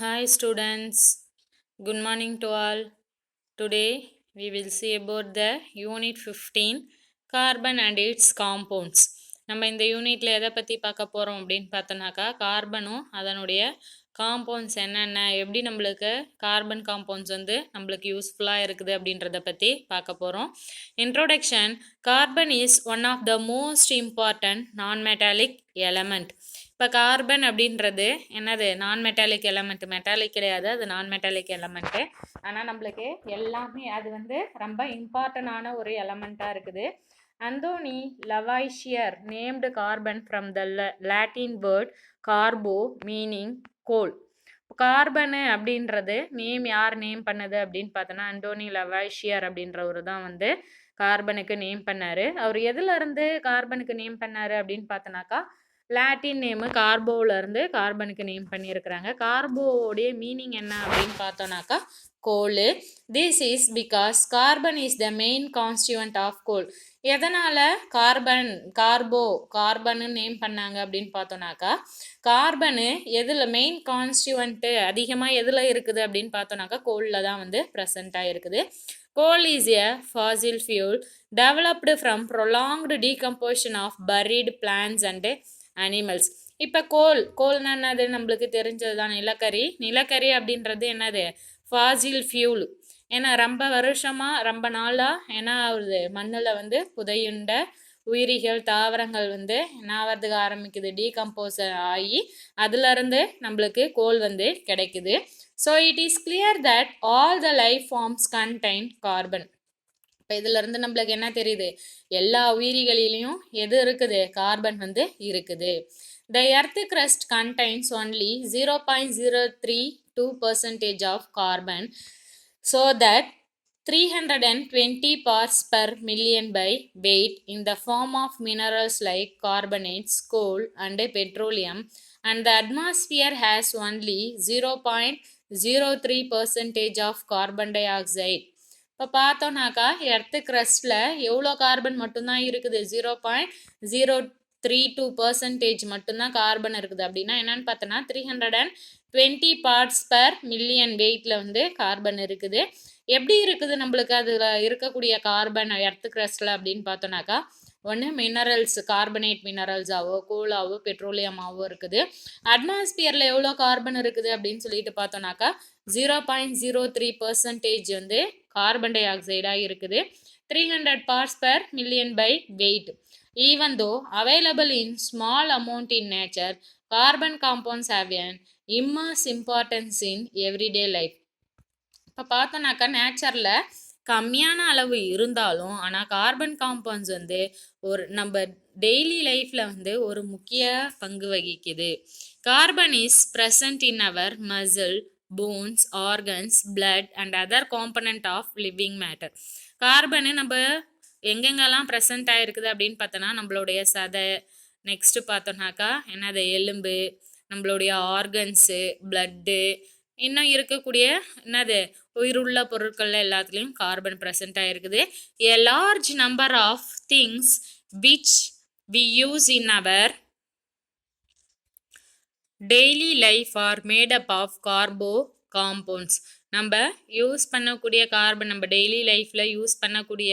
Hi students, good morning to all. Today we will see about the Unit 15 Carbon and its Compounds. நம்ம இந்த யூனிட்டில் எதை பற்றி பார்க்க போகிறோம் அப்படின்னு பார்த்தோன்னாக்கா கார்பனும் அதனுடைய காம்பவுண்ட்ஸ் என்னென்ன எப்படி நம்மளுக்கு கார்பன் காம்பவுண்ட்ஸ் நம்மளுக்கு யூஸ்ஃபுல்லாக இருக்குது அப்படின்றத பற்றி பார்க்க போகிறோம். Introduction. Carbon is one of the most important non metallic element. இப்போ கார்பன் அப்படின்றது என்னது நான் மெட்டாலிக் எலமெண்ட், மெட்டாலிக் கிடையாது, அது நான் மெட்டாலிக் எலமெண்ட்டு. ஆனால் நம்மளுக்கு எல்லாமே அது ரொம்ப இம்பார்ட்டண்டான ஒரு எலமெண்ட்டாக இருக்குது. Antoine Lavoisier named carbon from the Latin word carbo meaning coal. Carbon அப்படின்றது யார் நேம் பண்ணது அப்படின்னு பார்த்தோன்னா அந்தோனி லவாய்ஷியர் அப்படின்றவர் தான் கார்பனுக்கு நேம் பண்ணார். அவர் எதுலேருந்து கார்பனுக்கு நேம் பண்ணார் அப்படின்னு பார்த்தோன்னாக்கா லாட்டின் நேமு கார்போவிலேருந்து கார்பனுக்கு நேம் பண்ணியிருக்கிறாங்க. கார்போவுடைய மீனிங் என்ன அப்படின்னு பார்த்தோன்னாக்கா coal. This is because carbon is the main constituent of coal. எதனால் கார்பனு நேம் பண்ணாங்க அப்படின்னு பார்த்தோன்னாக்கா கார்பனு எதில் மெயின் கான்ஸ்டியூவன்ட்டு அதிகமாக எதில் இருக்குது அப்படின்னு பார்த்தோன்னாக்கா கோலில் தான் ப்ரெசண்ட்டாக இருக்குது. Coal is a fossil fuel developed from prolonged decomposition of buried plants and animals. இப்போ கோல்னா என்னது நம்மளுக்கு தெரிஞ்சது தான், நிலக்கரி அப்படின்றது என்னது ஃபாசில் ஃபியூல். ஏன்னா ரொம்ப வருஷமாக ரொம்ப நாளாக என்ன ஆகுது மண்ணில் புதையுண்ட உயிரிகள் தாவரங்கள் என்ன ஆகிறதுக்கு ஆரம்பிக்குது, டீகம்போஸ் ஆகி அதுலேருந்து நம்மளுக்கு கோல் கிடைக்குது. So it is clear that all the life forms contain carbon. இப்போ இதிலிருந்து நம்மளுக்கு என்ன தெரியுது, எல்லா உயிரிகளிலையும் எது இருக்குது, கார்பன் இருக்குது. The earth crust contains only 0.032% of carbon, so that 320 parts per million by weight in the form of minerals like carbonates, coal and petroleum, and the atmosphere has only 0.03% of carbon dioxide. இப்போ பார்த்தோன்னாக்கா earth கிரஸ்டில் எவ்வளோ carbon மட்டும்தான் இருக்குது, 0.032% மட்டும்தான் carbon இருக்குது. அப்படின்னா என்னன்னு பார்த்தோன்னா 320 parts per million வெயிட்டில் கார்பன் இருக்குது. எப்படி இருக்குது நம்மளுக்கு அதில் இருக்கக்கூடிய கார்பன் எர்த்து கிரஸ்டில் அப்படின்னு பார்த்தோன்னாக்கா ஒன்று மினரல்ஸ், கார்பனேட் மினரல்ஸாவோ கோலாவோ பெட்ரோலியமாவோ இருக்குது. அட்மாஸ்பியரில் எவ்வளோ கார்பன் இருக்குது அப்படின்னு சொல்லிட்டு பார்த்தோன்னாக்கா 0.03% கார்பன் டை ஆக்சைடாக இருக்குது. 300 parts per million by weight. Even though available in small amount in nature, carbon compounds have an immense importance in everyday life. இப்போ பார்த்தோன்னாக்கா நேச்சரில் கம்மியான அளவு இருந்தாலும் ஆனால் கார்பன் காம்பவுண்ட்ஸ் ஒரு நம்ம டெய்லி லைஃப்பில் ஒரு முக்கிய பங்கு வகிக்குது. Carbon is present in our muscle, bones, organs, blood and other component of living matter. Carbon நம்ம எங்கெங்கெல்லாம் ப்ரெசண்ட் ஆகிருக்குது அப்படின்னு பார்த்தோன்னா நம்மளுடைய சதை, நெக்ஸ்ட்டு பார்த்தோன்னாக்கா என்னது எலும்பு, நம்மளுடைய ஆர்கன்ஸு, பிளட்டு, இன்னும் இருக்கக்கூடிய என்னது உயிருள்ள பொருட்கள் எல்லாத்துலேயும் கார்பன் ப்ரெசண்ட் ஆகிருக்குது. A large number of things which we use in our daily life are made up of carbo compounds. நம்ம யூஸ் பண்ணக்கூடிய கார்பன், நம்ம டெய்லி லைஃப்பில் யூஸ் பண்ணக்கூடிய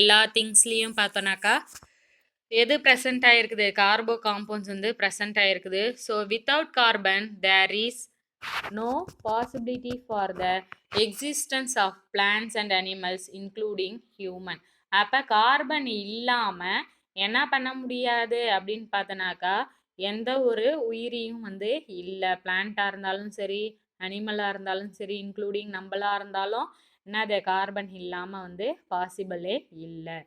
எல்லா திங்ஸ்லேயும் பார்த்தோன்னாக்கா எது ப்ரெசண்ட் ஆகிருக்குது, கார்போ காம்பவுண்ட்ஸ் ப்ரெசண்ட் ஆகிருக்குது. So without carbon there is no possibility for the existence of plants and animals including human. அப்போ கார்பன் இல்லாமல் என்ன பண்ண முடியாது அப்படின்னு பார்த்தோன்னாக்கா எந்த ஒரு உயிரியும் இல்லை. பிளான்ட்டாக இருந்தாலும் சரி, அனிமலாக இருந்தாலும் சரி, இன்க்ளூடிங் நம்மளாக இருந்தாலும் என்னது கார்பன் இல்லாமல் பாசிபிளே இல்லை.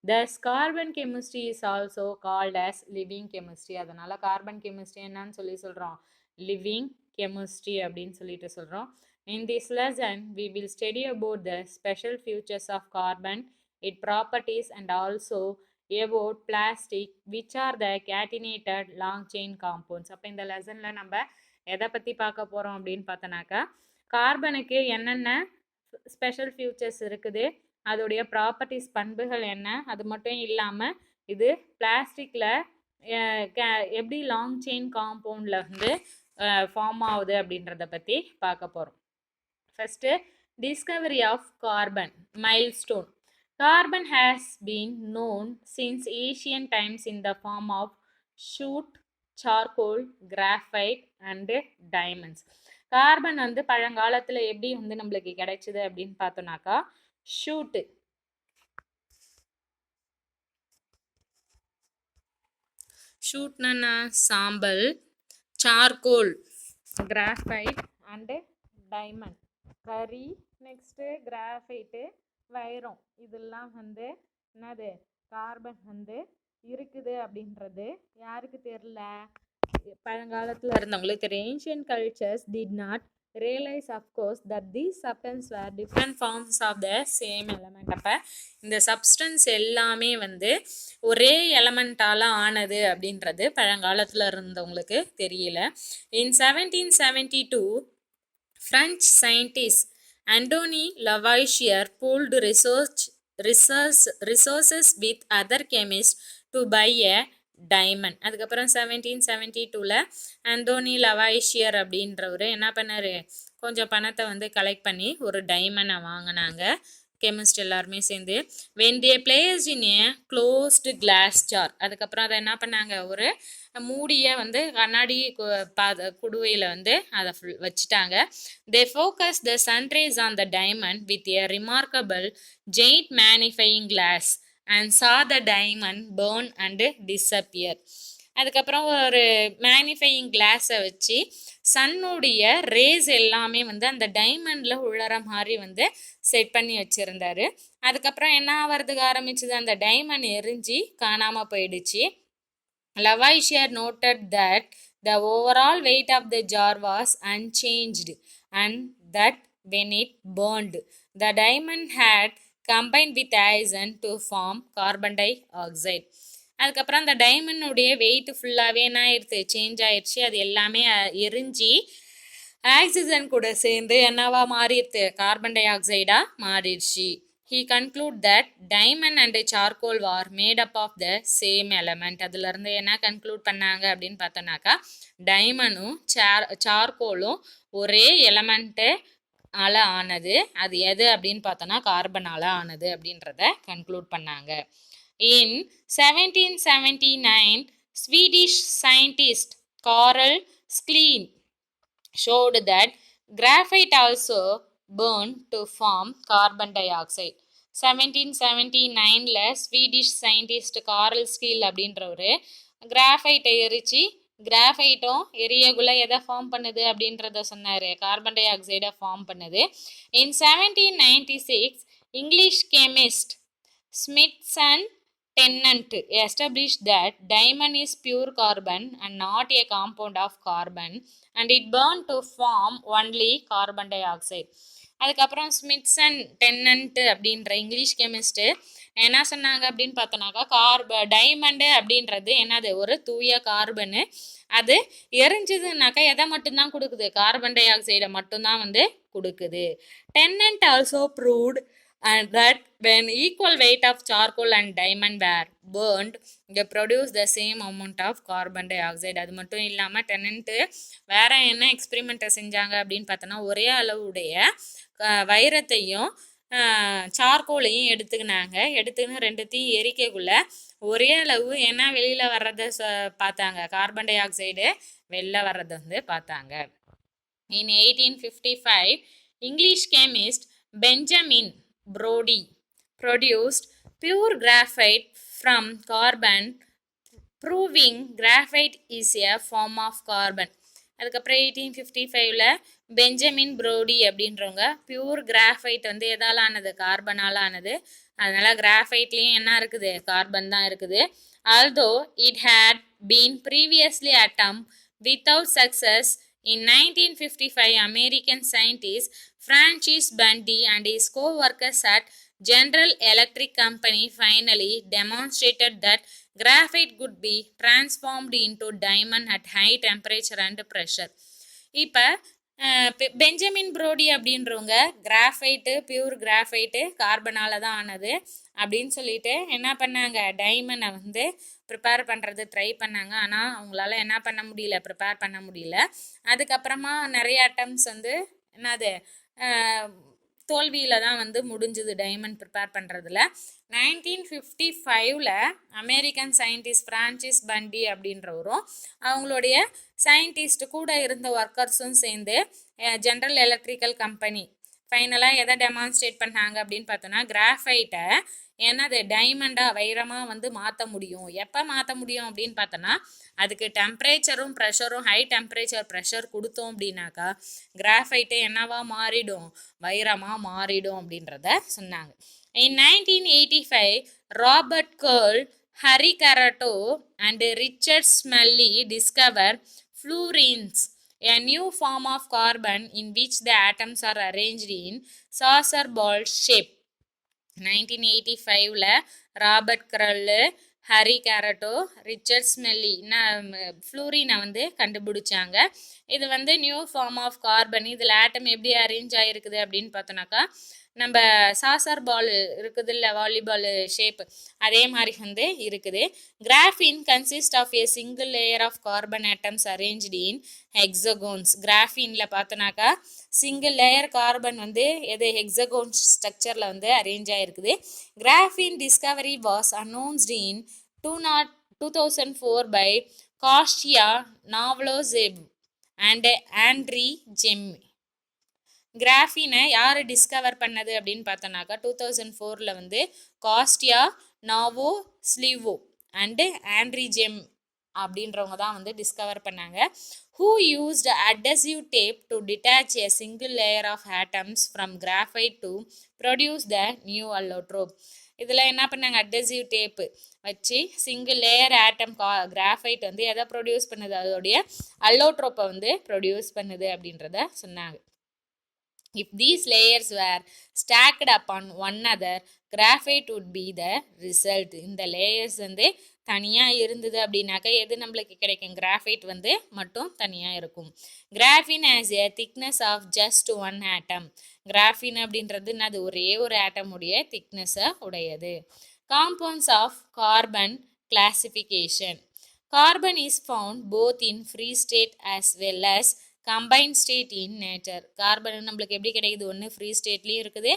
Thus carbon chemistry is also called as living chemistry. அதனால் கார்பன் கெமிஸ்ட்ரி என்னன்னு சொல்கிறோம், லிவிங் chemistry அப்படின்னு சொல்லிட்டு சொல்கிறோம். In this lesson we will study about the special features of carbon, its properties and also about plastic which are the catenated long chain compounds. அப்போ இந்த லெசனில் நம்ம எதை பற்றி பார்க்க போகிறோம் அப்படின்னு பார்த்தோன்னாக்கா கார்பனுக்கு என்னென்ன ஸ்பெஷல் ஃபியூச்சர்ஸ் இருக்குது, அதோடைய ப்ராப்பர்ட்டிஸ் பண்புகள் என்ன, அது மட்டும் இல்லாமல் இது பிளாஸ்டிக்கில் எப்படி லாங் செயின் காம்பவுண்டில் ஃபார்ம் ஆகுது அப்படின்றத பற்றி பார்க்க போகிறோம். First discovery of carbon milestone. Carbon has been known since ancient times in the form of soot, charcoal, graphite and diamonds. Carbon வந்து பழங்காலத்தில் எப்படி வந்து நம்மளுக்கு கிடைச்சிது அப்படின்னு பார்த்தோம்னாக்கா ஷூட்டு, ஷூட்னா சாம்பல், சார்கோல், கிராஃபைட் அண்டு டைமண்ட், கரி, நெக்ஸ்ட்டு கிராஃபைட்டு, வைரம், இதெல்லாம் வந்து என்னது கார்பன் வந்து இருக்குது அப்படின்றது யாருக்கு தெரில, பழங்காலத்தில் இருந்தவங்களுக்கு தெரியும். Ancient cultures did not realise of course that these substance were different forms of the same element. அப்போ இந்த சப்ஸ்டன்ஸ் எல்லாமே வந்து ஒரே எலமெண்ட்டால் ஆனது அப்படின்றது பழங்காலத்தில் இருந்தவங்களுக்கு தெரியல. இன் 1772 French scientist Antony Lavoisier pooled resources with other chemists to buy a diamond. அதுக்கப்புறம் 1772 ஆந்தோனி லவாய்ஷியர் அப்படின்றவர் என்ன பண்ணார், கொஞ்சம் பணத்தை வந்து கலெக்ட் பண்ணி ஒரு டைமண்டை வாங்கினாங்க கெமிஸ்ட் எல்லாருமே சேர்ந்து. When they placed in a closed glass jar, அதுக்கப்புறம் அதை என்ன பண்ணாங்க, ஒரு மூடியை வந்து கண்ணாடி குடுவையில் வந்து அதை வச்சுட்டாங்க. They focus the sunrise on the diamond with a remarkable giant magnifying glass and saw the diamond burn and disappear. அதுக்கப்புறம் ஒரு மேக்னிஃபையிங் கிளாஸை வச்சு சன்னுடைய ரேஸ் எல்லாமே வந்து அந்த டைமண்டில் உழற மாதிரி வந்து செட் பண்ணி வச்சுருந்தாரு. அதுக்கப்புறம் என்ன ஆகிறதுக்கு ஆரம்பிச்சது, அந்த டைமண்ட் எரிஞ்சு காணாமல் போயிடுச்சு. Lavoisier noted that the overall weight of the jar was unchanged and that when it burned, the diamond had combined with iron to form carbon dioxide. அதுக்கப்புறம் அந்த டைமண்டுடைய வெயிட் ஃபுல்லாகவே என்ன ஆயிடுச்சு, சேஞ்ச் ஆயிடுச்சு. அது எல்லாமே எரிஞ்சு ஆக்சிஜன் கூட சேர்ந்து என்னவா மாறிடுது, கார்பன் டை ஆக்சைடாக மாறிடுச்சு. He conclude that diamond and charcoal were made up of the same element. அதுலேருந்து என்ன கன்க்ளூட் பண்ணாங்க அப்படின்னு பார்த்தோன்னாக்கா டைமண்டும் சார்கோலும் ஒரே எலமெண்ட்டு ஆல ஆனது. அது எது அப்படின்னு பார்த்தோன்னா கார்பனால் ஆனது அப்படின்றத கன்க்ளூட் பண்ணாங்க. In 1779 Swedish scientist Carl Scheele showed that graphite also burned to form carbon dioxide. 1779 Swedish scientist Carl Scheele அப்படின்றவர் கிராஃபைட்டை எரிச்சு கிராஃபைட்டும் எரியகுள்ள எதை ஃபார்ம் பண்ணுது அப்படின்றத சொன்னார், கார்பன் டை ஆக்சைடை ஃபார்ம் பண்ணுது. In 1796 English chemist Smithson Tennant established that diamond is pure carbon and not a compound of carbon and it burned to form only carbon dioxide. அதுக்கப்புறம் ஸ்மித்சன் டென்னண்ட் அப்படின்ற இங்கிலீஷ் கெமிஸ்ட்டு என்ன சொன்னாங்க அப்படின்னு பார்த்தோன்னாக்கா டைமண்டு அப்படின்றது என்னது, ஒரு தூய கார்பனு. அது எரிஞ்சதுனாக்கா எதை மட்டும்தான் கொடுக்குது, கார்பன் டை ஆக்சைடை மட்டும்தான் வந்து கொடுக்குது. Tennant also proved and that when equal weight of charcoal and diamond were burned they produce the same amount of carbon dioxide. அது மட்டும் இல்லாமல் டென்னண்ட்டு வேற என்ன எக்ஸ்பெரிமெண்ட்டை செஞ்சாங்க அப்படின்னு பார்த்தோன்னா ஒரே அளவுடைய வைரத்தையும் சார்கோலையும் எடுத்துக்கின்னு ரெண்டுத்தையும் எரிக்கக்குள்ள ஒரே அளவு என்ன வெளியில் வர்றதை பார்த்தாங்க, கார்பன் டை ஆக்சைடு வெளில வர்றதை வந்து பார்த்தாங்க. In 1855 English chemist Benjamin Brodie produced pure graphite from carbon, proving graphite is a form of carbon. அதுக்கப்புறம் 1855 பெஞ்சமின் ப்ரோடி அப்படின்றவங்க பியூர் கிராஃபைட் வந்து எதால் ஆனது, கார்பனால் ஆனது. அதனால் கிராஃபைட்லேயும் என்ன இருக்குது, கார்பன் தான் இருக்குது. Although it had been previously attempt without success. In 1955, American scientist Francis Bundy and his co-workers at General Electric Company finally demonstrated that graphite could be transformed into diamond at high temperature and pressure. இப்போ Benjamin புரோடி அப்படின்றவங்க graphite pure graphite கார்பனால தான் ஆனது அப்படின்னு சொல்லிட்டு என்ன பண்ணாங்க, டைமண்டை வந்து prepare பண்ணுறது ட்ரை பண்ணாங்க. ஆனால் அவங்களால என்ன பண்ண முடியல, ப்ரிப்பேர் பண்ண முடியல. அதுக்கப்புறமா நிறைய அட்டம்ஸ் வந்து என்னது தோல்வியில் தான் வந்து முடிஞ்சுது டைமண்ட் ப்ரிப்பேர் பண்ணுறதுல. 1955 அமெரிக்கன் சயின்டிஸ்ட் ஃப்ரான்சிஸ் பண்டி அப்படின்றவரும் அவங்களுடைய சயின்டிஸ்ட் கூட இருந்த ஒர்க்கர்ஸும் சேர்ந்து ஜென்ரல் எலக்ட்ரிக்கல் கம்பெனி ஃபைனலாக எதை டெமான்ஸ்ட்ரேட் பண்ணாங்க அப்படின்னு பார்த்தோன்னா, கிராஃபைட்டை என்னது டைமண்டாக வைரமாக வந்து மாற்ற முடியும். எப்போ மாற்ற முடியும் அப்படின்னு பார்த்தோன்னா, அதுக்கு டெம்பரேச்சரும் ப்ரெஷரும் ஹை டெம்பரேச்சர் ப்ரெஷர் கொடுத்தோம் அப்படின்னாக்கா கிராஃபைட்டை என்னவா மாறிடும், வைரமாக மாறிடும் அப்படின்றத சொன்னாங்க. In 1985, Robert Curl, Harry Carato and Richard Smalley discovered fluorines, a new form of carbon in which the atoms are arranged in saucer ball shape. 1985 Robert Curl, Harry Kroto, Richard Smalley ஃப்ளூரினை வந்து கண்டுபிடிச்சாங்க. இது வந்து new form of carbon. இதில் ஆட்டம் எப்படி arrange ஆகிருக்குது அப்படின்னு பார்த்தோன்னாக்கா, நம்ம சாசர் பால் இருக்குது இல்லை, வாலிபால் ஷேப், அதே மாதிரி வந்து இருக்குது. Graphene consist of a single layer of carbon atoms arranged in hexagons. கிராஃபினில் பார்த்தோன்னாக்கா சிங்கிள் லேயர் கார்பன் வந்து எது ஹெக்ஸகோன் ஸ்ட்ரக்சரில் வந்து அரேஞ்ச் ஆகிருக்குது. Graphene discovery was announced in 2004 by Kostya நாவ்லோசெவ் அண்ட் ஆண்ட்ரி ஜெம். கிராஃபினை யார் டிஸ்கவர் பண்ணது அப்படின்னு பார்த்தோன்னாக்கா 2004 வந்து Kostya Novoselov and Andre Geim அப்படின்றவங்க தான் வந்து டிஸ்கவர் பண்ணாங்க. Who used adhesive tape to detach a single layer of atoms from graphite to produce the new allotrope. இதில் என்ன பண்ணாங்க, அட்ஹெசிவ் டேப்பு வச்சு சிங்கிள் லேயர் ஆட்டம் கிராஃபைட் வந்து எதை ப்ரொடியூஸ் பண்ணுது, அதோடைய அல்லோட்ரோப்பை வந்து ப்ரொடியூஸ் பண்ணுது அப்படின்றத சொன்னாங்க. If these layers were stacked upon one another, graphite would be the result. இந்த லேயர்ஸ் வந்து தனியாக இருந்தது அப்படின்னாக்கா எது நம்மளுக்கு கிடைக்கும், கிராஃபைட் வந்து மட்டும் தனியாக இருக்கும். Graphene has a thickness of just one atom. Graphene அப்படின்றது அது ஒரே ஒரு ஆட்டம் உடைய திக்னஸை உடையது. Compounds of carbon classification. Carbon is found both in free state as well as combined state in nature. Carbon நம்மளுக்கு எப்படி கிடைக்குது, ஒன்று ஃப்ரீ ஸ்டேட்லேயும் இருக்குது,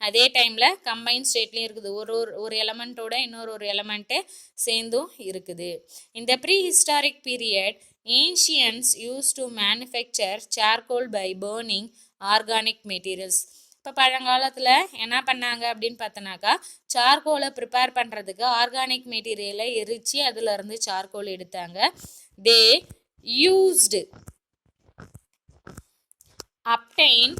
அதே டைமில் கம்பைன் ஸ்டேட்லேயும் இருக்குது. ஒரு எலமெண்ட்டோட இன்னொரு எலமெண்ட்டு சேர்ந்தும் இருக்குது. இந்த prehistoric period ancients use to manufacture charcoal by burning organic materials. இப்போ பழங்காலத்தில் என்ன பண்ணாங்க அப்படின்னு பார்த்தோன்னாக்கா, சார்கோலை ப்ரிப்பேர் பண்ணுறதுக்கு ஆர்கானிக் மெட்டீரியலை எரித்து அதிலிருந்து சார்கோல் எடுத்தாங்க. தே used obtain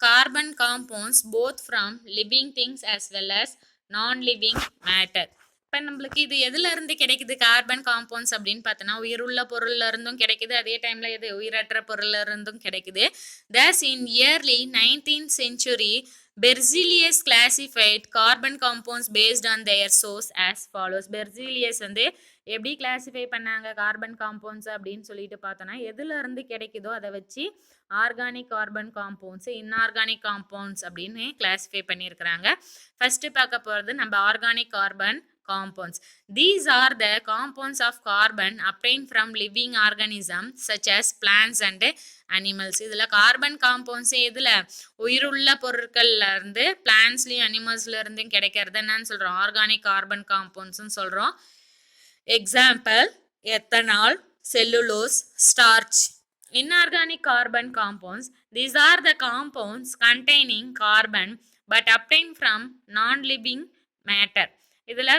carbon compounds both from living things as well as non-living matter. இப்போ நம்மளுக்கு இது எதுல இருந்து கிடைக்குது கார்பன் காம்பவுண்ட்ஸ் அப்படின்னு பார்த்தோன்னா, உயிருள்ள பொருள்ல இருந்தும் கிடைக்குது, அதே டைம்ல எது உயிரற்ற பொருள்ல இருந்தும் கிடைக்குது. Thus in early 19th century Berzelius classified carbon compounds based on their source as follows. Berzelius வந்து எப்படி கிளாஸிஃபை பண்ணாங்க கார்பன் காம்பவுண்ட்ஸ் அப்படின்னு சொல்லிட்டு பார்த்தோன்னா, எதுல இருந்து கிடைக்குதோ அதை வச்சு organic carbon compounds, inorganic compounds அப்படின்னு கிளாஸிஃபை பண்ணியிருக்கிறாங்க. ஃபர்ஸ்ட் பார்க்க போகிறது நம்ம organic carbon compounds. These are the compounds of carbon obtained from living organisms such as plants and animals. இதில் கார்பன் காம்பவுண்ட்ஸ் இதில் உயிருள்ள பொருட்கள்ல இருந்து பிளான்ஸ்லையும் அனிமல்ஸ்ல இருந்தும் கிடைக்கிறது என்னன்னு சொல்கிறோம், ஆர்கானிக் கார்பன் காம்பவுண்ட்ஸ்ன்னு சொல்கிறோம். Example ethanol, cellulose, starch. Inorganic carbon compounds. These are the compounds containing carbon but obtained from non-living matter. இதில்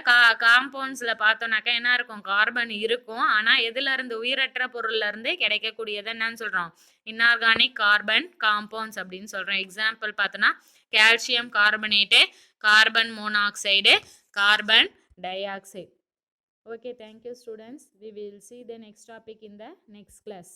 காம்பவுண்ட்ஸில் பார்த்தோன்னாக்கா என்ன இருக்கும், கார்பன் இருக்கும், ஆனால் எதுலேருந்து உயிரற்ற பொருள்லேருந்து கிடைக்கக்கூடியது என்னன்னு சொல்கிறோம், இன்ஆர்கானிக் கார்பன் காம்பவுண்ட்ஸ் அப்படின்னு சொல்கிறோம். எக்ஸாம்பிள் பார்த்தோன்னா calcium carbonate, carbon monoxide, carbon di oxide. Okay, thank you students. We will see the next topic in the next class.